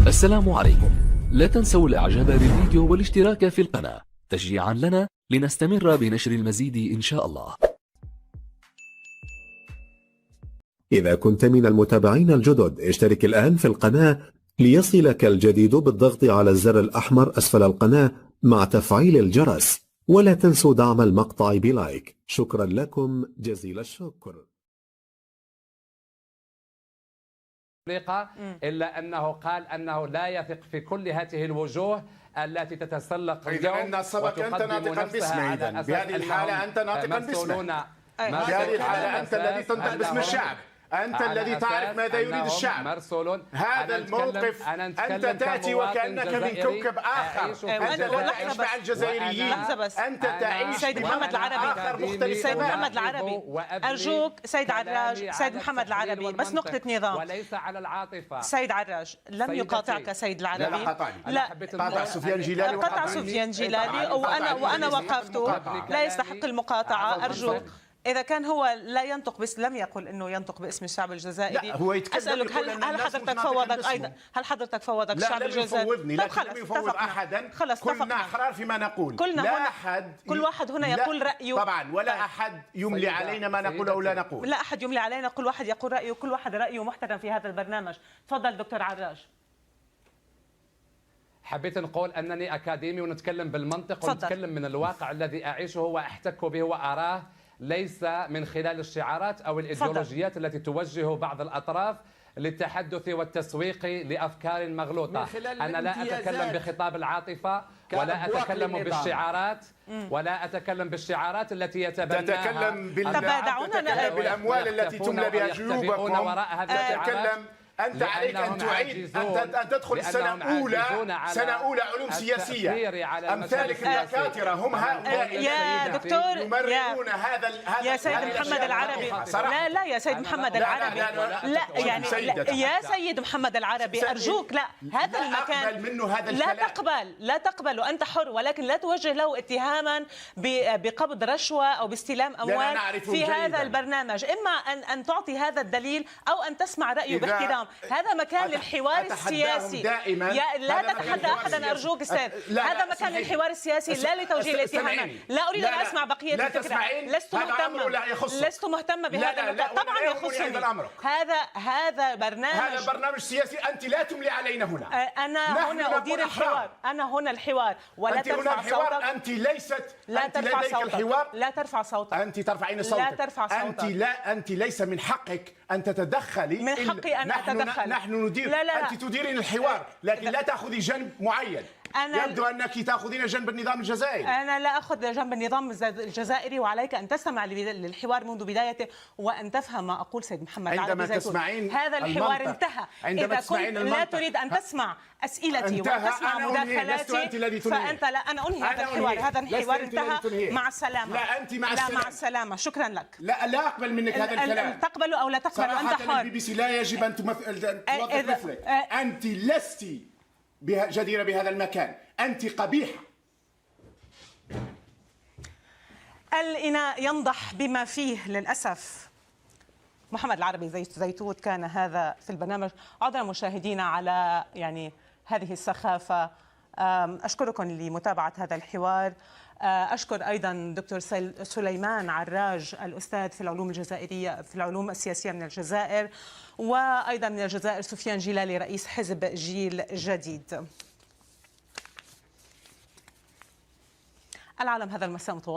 السلام عليكم. لا تنسوا الاعجاب بالفيديو والاشتراك في القناة تشجيعا لنا لنستمر بنشر المزيد إن شاء الله. إذا كنت من المتابعين الجدد اشترك الآن في القناة ليصلك الجديد بالضغط على الزر الأحمر أسفل القناة مع تفعيل الجرس، ولا تنسوا دعم المقطع بلايك. شكرا لكم جزيل الشكر. إلا أنه قال أنه لا يثق في كل هذه الوجوه التي تتسلق اليوم. إذا أن سبق أنت ناطقا باسمه، إذن بهذه الحالة أنت ناطقا باسمه. بهذه الحالة أنت الذي تنطق باسم الشعب، أنت الذي تعرف ماذا يريد الشعب. هذا الموقف أنت تأتي وكأنك من كوكب آخر، أنت لا تعيش مع الجزائريين، أنت تعيش سيد محمد العربي. سيد محمد العربي أرجوك سيد عراج، سيد محمد العربي بس نقطة نظام وليس على العاطفة. سيد عراج لم يقاطعك سيد العربي. لا قطعني، لا قطع سفيان جيلاني، قطع سفيان جيلاني وأنا وقفته، لا يستحق المقاطعة. أرجوك إذا كان هو لا ينطق لم يقل إنه ينطق باسم الشعب الجزائري. لا هو يتكلم. أسألك هل حضرتك فوضك أيضا؟ هل حضرتك فوضك الشعب الجزائري؟ لا لم يفوض أحدا. كلنا أحرار فيما نقول. لا أحد كل واحد هنا يقول رأيه طبعا، ولا أحد يملي علينا ما نقول أو لا نقول. لا أحد يملي علينا، كل واحد يقول رأيه، كل واحد رأيه محترم في هذا البرنامج. تفضل دكتور عراج. حبيت نقول أنني أكاديمي ونتكلم بالمنطق ونتكلم من الواقع الذي أعيشه وأحتك به وأراه، ليس من خلال الشعارات أو الإيديولوجيات التي توجه بعض الأطراف للتحدث والتسويق لأفكار مغلوطة. أنا لا أتكلم بخطاب العاطفة ولا أتكلم بالشعارات ولا أتكلم بالشعارات التي يتبناها. تتكلم بالأموال التي تملى بها جيوبكم. أتكلم أنت عليك أن تعيد أن تدخل سنة أولى علوم سياسية. أمثالك الدكاترة هم هؤلاء يا دكتور يمررون هذا يا سيد محمد العربي. لا يا سيد محمد العربي، لا يعني يا سيد محمد العربي أرجوك، لا هذا المكان منه هذا لا تقبل وأنت حر، ولكن لا توجه له اتهاما بقبض رشوة أو باستلام أموال في هذا البرنامج. إما أن تعطي هذا الدليل أو أن تسمع رأيه باحترام. هذا مكان للحوار السياسي. لا تتحدى أحدا أرجوك أستاذ. هذا مكان للحوار السياسي لا لتوجيه الاتهامات. لا أريد أن أسمع بقية الفكرة. لست مهتمة بهذا المكان. طبعا يخصني. هذا برنامج سياسي. أنت لا تملي علينا هنا. أنا هنا أدير الحوار. أنا هنا الحوار ولا ترفع صوتك. أنت ليست. لا ترفع صوتك. لا ترفع صوتك. أنت ترفعين صوتك. لا ترفع صوتك. أنت ليس من حقك أن تتدخلي. من حقي أن أتدخل. نحن ندير. لا. أنت تديرين الحوار، لكن لا تأخذي جنب معين. يبدو أنك تأخذين جنب النظام الجزائري. أنا لا أخذ جنب النظام الجزائري، وعليك أن تستمع للحوار منذ بدايته وأن تفهم ما أقول سيد محمد العربي. عندما تسمعين هذا الحوار انتهى. إذا كنت لا تريد أن تسمع أسئلتي وتسمع مداخلاتي فأنت لا. أنا أنهي هذا الحوار. هذا الحوار انتهى. مع السلامة. لا أنت مع السلامة. لا مع السلامة. شكرا لك. لا أقبل منك هذا الكلام. تقبل أو لا تقبل أنت حر. البي بي سي لا يجب أن توظف مثلك. أنت لست جديرة بهذا المكان. أنت قبيحة. الإناء ينضح بما فيه للأسف. محمد العربي زيتوت كان هذا في البرنامج. عذرا مشاهدينا على يعني هذه السخافة. أشكركم لمتابعة هذا الحوار. أشكر أيضا دكتور سليمان عراج الأستاذ في العلوم الجزائرية في العلوم السياسية من الجزائر، وأيضا من الجزائر سفيان جيلالي رئيس حزب جيل جديد. العالم هذا المساء متواصل.